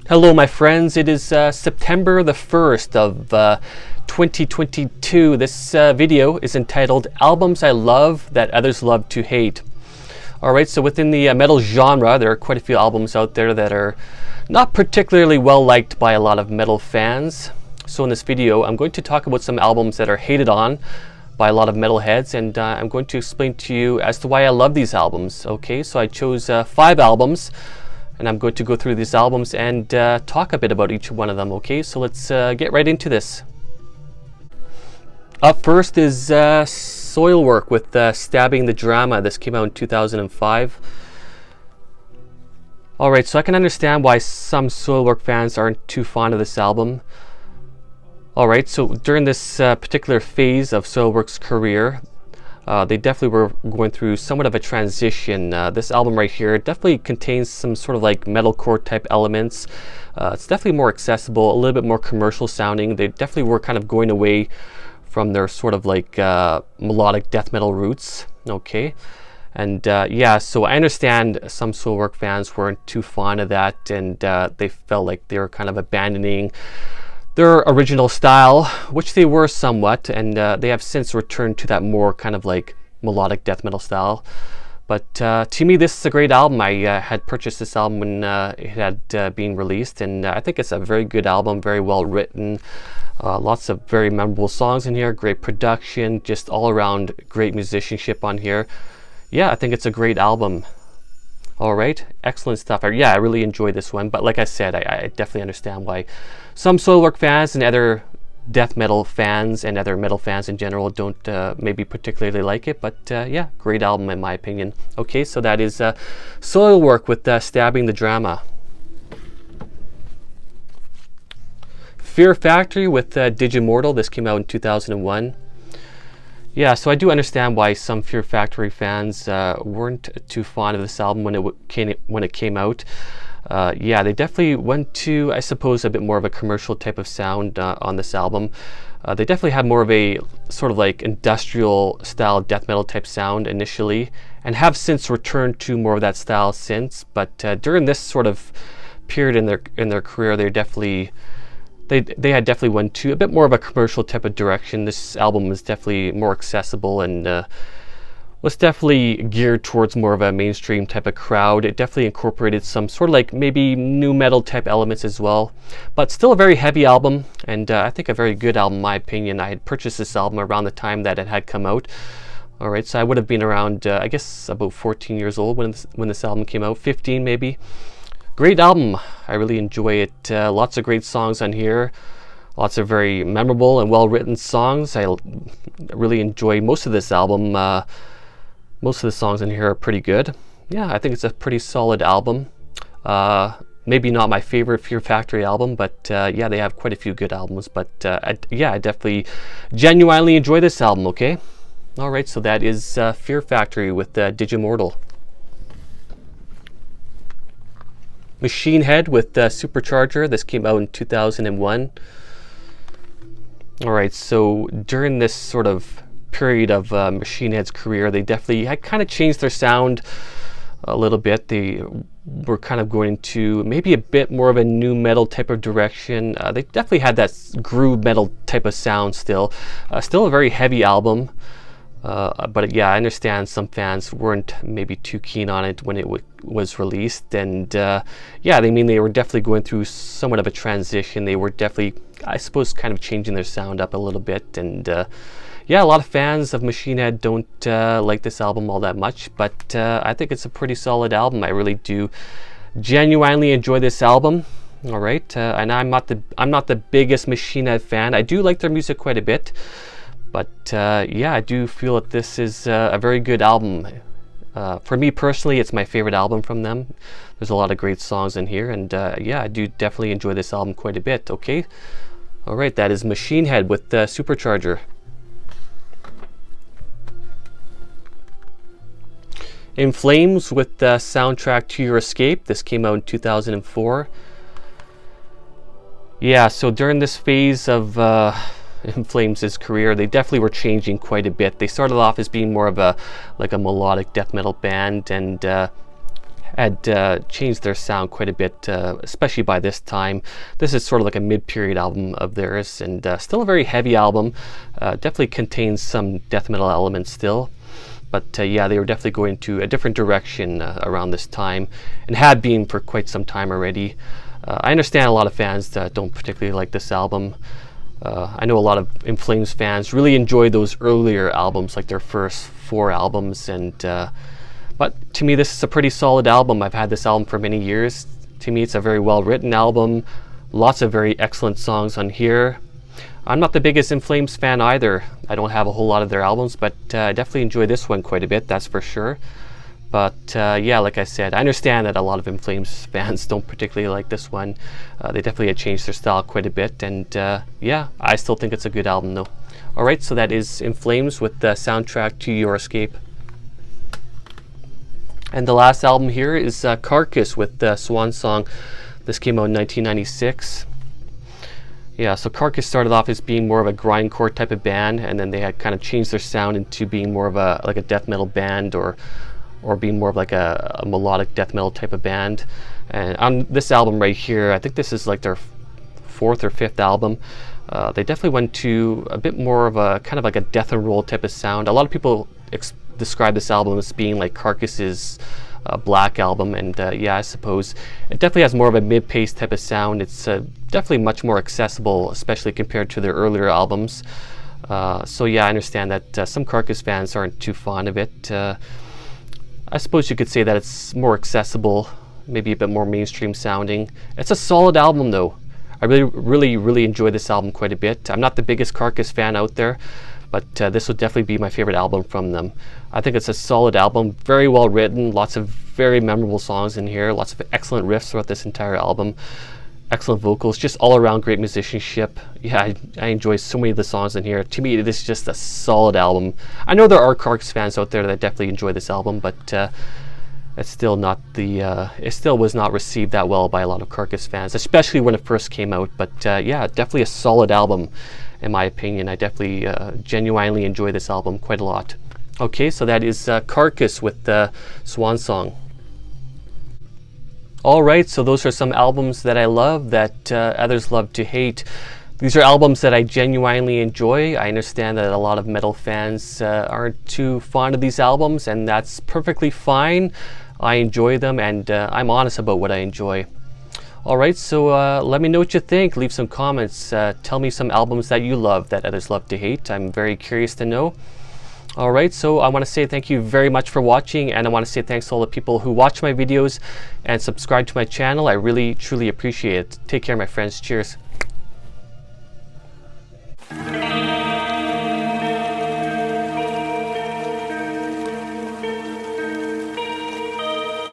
Hello my friends, it is September the 1st of 2022. This video is entitled Albums I Love That Others Love to Hate. Alright, so within the metal genre, there are quite a few albums out there that are not particularly well liked by a lot of metal fans. So in this video, I'm going to talk about some albums that are hated on by a lot of metalheads, and I'm going to explain to you as to why I love these albums. Okay, so I chose 5 albums, and I'm going to go through these albums and talk a bit about each one of them. Okay, so let's get right into this. Up first is Soilwork with Stabbing the Drama. This came out in 2005. Alright, so I can understand why some Soilwork fans aren't too fond of this album. Alright, so during this particular phase of Soilwork's career, they definitely were going through somewhat of a transition. This album right here definitely contains some sort of like metalcore type elements. It's definitely more accessible, a little bit more commercial sounding. They definitely were kind of going away from their sort of like melodic death metal roots. Okay, and yeah, so I understand some Soilwork fans weren't too fond of that, and they felt like they were kind of abandoning their original style, which they were somewhat, and they have since returned to that more kind of like melodic death metal style. But to me, this is a great album. I had purchased this album when it had been released, and I think it's a very good album, very well written. Lots of very memorable songs in here, great production, just all around great musicianship on here. Yeah, I think it's a great album. Alright, excellent stuff. I really enjoyed this one, but like I said, I definitely understand why some Soilwork fans and other death metal fans and other metal fans in general don't maybe particularly like it, but yeah, great album in my opinion. Okay, so that is Soilwork with Stabbing the Drama. Fear Factory with Digimortal. This came out in 2001. Yeah, so I do understand why some Fear Factory fans weren't too fond of this album when it came out. Yeah, they definitely went to, I suppose, a bit more of a commercial type of sound on this album. They definitely had more of a sort of like industrial style death metal type sound initially, and have since returned to more of that style since. But during this sort of period in their career, they had definitely went to a bit more of a commercial type of direction. This album was definitely more accessible and was definitely geared towards more of a mainstream type of crowd. It definitely incorporated some sort of like maybe new metal type elements as well, but still a very heavy album, and I think a very good album in my opinion. I had purchased this album around the time that it had come out. Alright, so I would have been around I guess about 14 years old when this album came out, 15 maybe. Great album. I really enjoy it. Lots of great songs on here. Lots of very memorable and well-written songs. I really enjoy most of this album. Most of the songs in here are pretty good. Yeah, I think it's a pretty solid album. Maybe not my favorite Fear Factory album, but yeah, they have quite a few good albums. But yeah, I definitely genuinely enjoy this album, okay? Alright, so that is Fear Factory with Digimortal. Machine Head with Supercharger. This came out in 2001. Alright, so during this sort of period of Machine Head's career, they definitely had kind of changed their sound a little bit. They were kind of going into maybe a bit more of a new metal type of direction. They definitely had that groove metal type of sound still. Still a very heavy album. But yeah, I understand some fans weren't maybe too keen on it when it was released, and yeah, they were definitely going through somewhat of a transition. They were definitely, I suppose, kind of changing their sound up a little bit, and yeah, a lot of fans of Machine Head don't like this album all that much, but I think it's a pretty solid album. I really do genuinely enjoy this album. All right, and I'm not the biggest Machine Head fan. I do like their music quite a bit. But yeah, I do feel that this is a very good album. For me personally, it's my favorite album from them. There's a lot of great songs in here, and yeah, I do definitely enjoy this album quite a bit, okay? Alright, that is Machine Head with Supercharger. In Flames with the soundtrack to Your Escape. This came out in 2004. Yeah, so during this phase of In Flames' career, they definitely were changing quite a bit. They started off as being more of a melodic death metal band, and had changed their sound quite a bit, especially by this time. This is sort of like a mid-period album of theirs, and still a very heavy album. Definitely contains some death metal elements still. But yeah, they were definitely going to a different direction around this time, and had been for quite some time already. I understand a lot of fans don't particularly like this album. I know a lot of In Flames fans really enjoy those earlier albums, like their first 4 albums. But to me, this is a pretty solid album. I've had this album for many years. To me, it's a very well-written album. Lots of very excellent songs on here. I'm not the biggest In Flames fan either. I don't have a whole lot of their albums, but I definitely enjoy this one quite a bit, that's for sure. But yeah, like I said, I understand that a lot of In Flames fans don't particularly like this one. They definitely had changed their style quite a bit, and yeah, I still think it's a good album though. Alright, so that is In Flames with the soundtrack to Your Escape. And the last album here is Carcass with Swan Song. This came out in 1996. Yeah, so Carcass started off as being more of a grindcore type of band, and then they had kind of changed their sound into being more of a like a death metal band, or being more of like a melodic death metal type of band. And on this album right here, I think this is like their 4th or 5th album. They definitely went to a bit more of a kind of like a death and roll type of sound. A lot of people describe this album as being like Carcass's Black album, and yeah, I suppose it definitely has more of a mid-paced type of sound. It's definitely much more accessible, especially compared to their earlier albums. So yeah, I understand that some Carcass fans aren't too fond of it. I suppose you could say that it's more accessible, maybe a bit more mainstream sounding. It's a solid album though. I really enjoy this album quite a bit. I'm not the biggest Carcass fan out there, but this would definitely be my favorite album from them. I think it's a solid album, very well written, lots of very memorable songs in here, lots of excellent riffs throughout this entire album, excellent vocals, just all around great musicianship. Yeah, I enjoy so many of the songs in here. To me, this is just a solid album. I know there are Carcass fans out there that definitely enjoy this album, but it's still not it still was not received that well by a lot of Carcass fans, especially when it first came out. But yeah, definitely a solid album in my opinion. I definitely genuinely enjoy this album quite a lot. Okay, so that is Carcass with Swan Song. Alright, so those are some albums that I love that others love to hate. These are albums that I genuinely enjoy. I understand that a lot of metal fans aren't too fond of these albums, and that's perfectly fine. I enjoy them, and I'm honest about what I enjoy. Alright, so let me know what you think. Leave some comments. Tell me some albums that you love that others love to hate. I'm very curious to know. Alright, so I want to say thank you very much for watching, and I want to say thanks to all the people who watch my videos and subscribe to my channel. I really, truly appreciate it. Take care, my friends. Cheers.